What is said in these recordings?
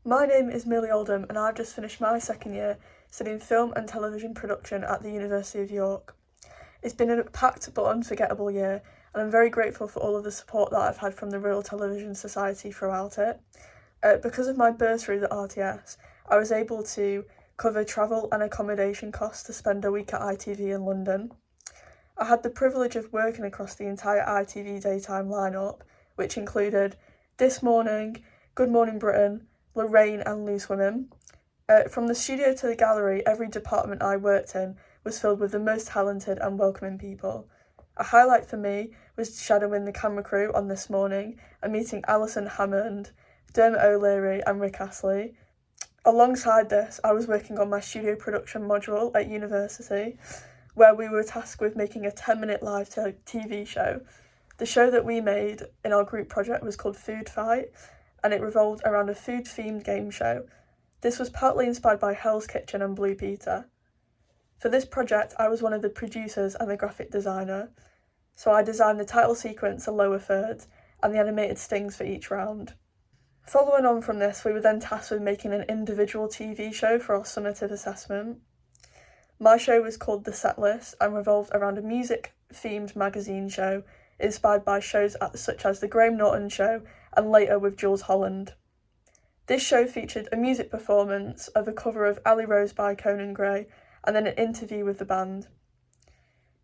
My name is Millie Oldham and I've just finished my second year studying film and television production at the University of York. It's been a packed but unforgettable year and I'm very grateful for all of the support that I've had from the Royal Television Society throughout it. Because of my bursary at RTS, I was able to cover travel and accommodation costs to spend a week at ITV in London. I had the privilege of working across the entire ITV daytime lineup, which included This Morning, Good Morning Britain, Lorraine and Loose Women. From the studio to the gallery, every department I worked in was filled with the most talented and welcoming people. A highlight for me was shadowing the camera crew on This Morning and meeting Alison Hammond, Dermot O'Leary and Rick Astley. Alongside this, I was working on my studio production module at university, where we were tasked with making a 10-minute live TV show. The show that we made in our group project was called Food Fight, and it revolved around a food-themed game show. This was partly inspired by Hell's Kitchen and Blue Peter. For this project, I was one of the producers and the graphic designer, so I designed the title sequence, the lower thirds, and the animated stings for each round. Following on from this, we were then tasked with making an individual TV show for our summative assessment. My show was called The Set List and revolved around a music-themed magazine show inspired by shows such as The Graham Norton Show and later with Jules Holland. This show featured a music performance of a cover of Alley Rose by Conan Gray and then an interview with the band.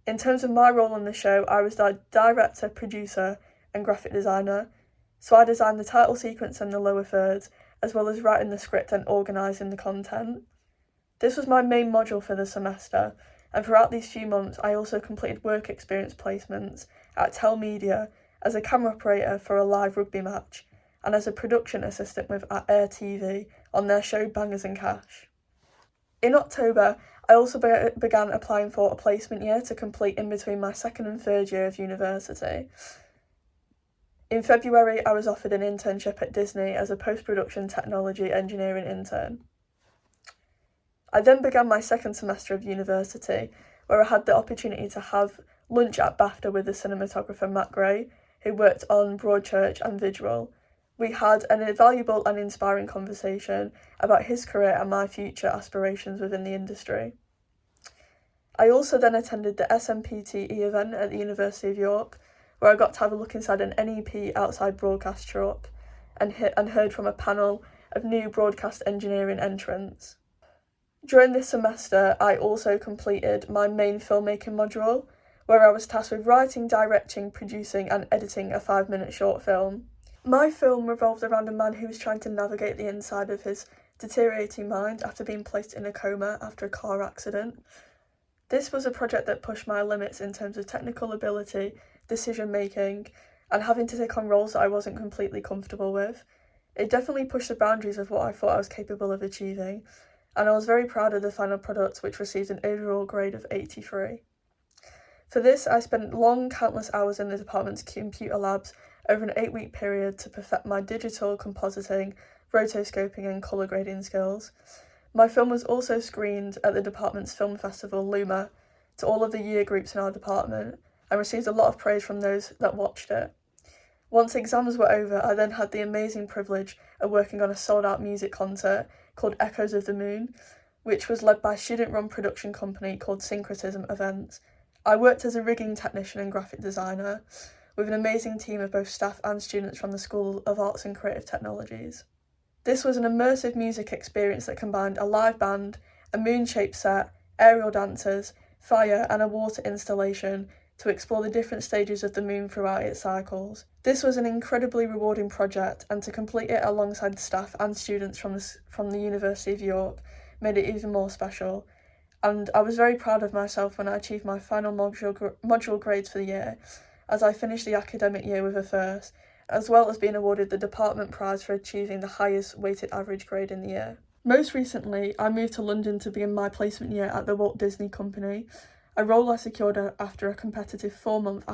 In terms of my role on the show, I was the director, producer and graphic designer, so I designed the title sequence and the lower thirds, as well as writing the script and organising the content. This was my main module for the semester, and throughout these few months I also completed work experience placements at Tel Media as a camera operator for a live rugby match, and as a production assistant with Air TV on their show Bangers and Cash. In October, I also began applying for a placement year to complete in between my second and third year of university. In February, I was offered an internship at Disney as a post-production technology engineering intern. I then began my second semester of university, where I had the opportunity to have lunch at BAFTA with the cinematographer Matt Gray, who worked on Broadchurch and Visual. We had an invaluable and inspiring conversation about his career and my future aspirations within the industry. I also then attended the SMPTE event at the University of York, where I got to have a look inside an NEP outside broadcast truck and heard from a panel of new broadcast engineering entrants. During this semester, I also completed my main filmmaking module, where I was tasked with writing, directing, producing and editing a 5-minute short film. My film revolved around a man who was trying to navigate the inside of his deteriorating mind after being placed in a coma after a car accident. This was a project that pushed my limits in terms of technical ability, decision making, and having to take on roles that I wasn't completely comfortable with. It definitely pushed the boundaries of what I thought I was capable of achieving, and I was very proud of the final product, which received an overall grade of 83. For this, I spent long, countless hours in the department's computer labs over an 8-week period to perfect my digital compositing, rotoscoping and colour grading skills. My film was also screened at the department's film festival, Luma, to all of the year groups in our department, and received a lot of praise from those that watched it. Once exams were over, I then had the amazing privilege of working on a sold-out music concert called Echoes of the Moon, which was led by a student-run production company called Syncretism Events. I worked as a rigging technician and graphic designer, with an amazing team of both staff and students from the School of Arts and Creative Technologies. This was an immersive music experience that combined a live band, a moon-shaped set, aerial dancers, fire and a water installation to explore the different stages of the moon throughout its cycles. This was an incredibly rewarding project, and to complete it alongside staff and students from the University of York made it even more special. And I was very proud of myself when I achieved my final module grades for the year, as I finished the academic year with a first, as well as being awarded the department prize for achieving the highest weighted average grade in the year. Most recently, I moved to London to begin my placement year at the Walt Disney Company, a role I secured after a competitive 4-month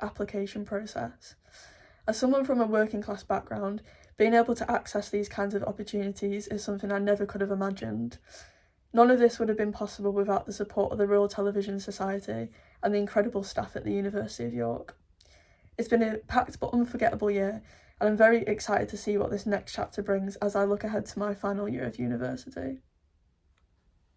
application process. As someone from a working class background, being able to access these kinds of opportunities is something I never could have imagined. None of this would have been possible without the support of the Royal Television Society and the incredible staff at the University of York. It's been a packed but unforgettable year, and I'm very excited to see what this next chapter brings as I look ahead to my final year of university.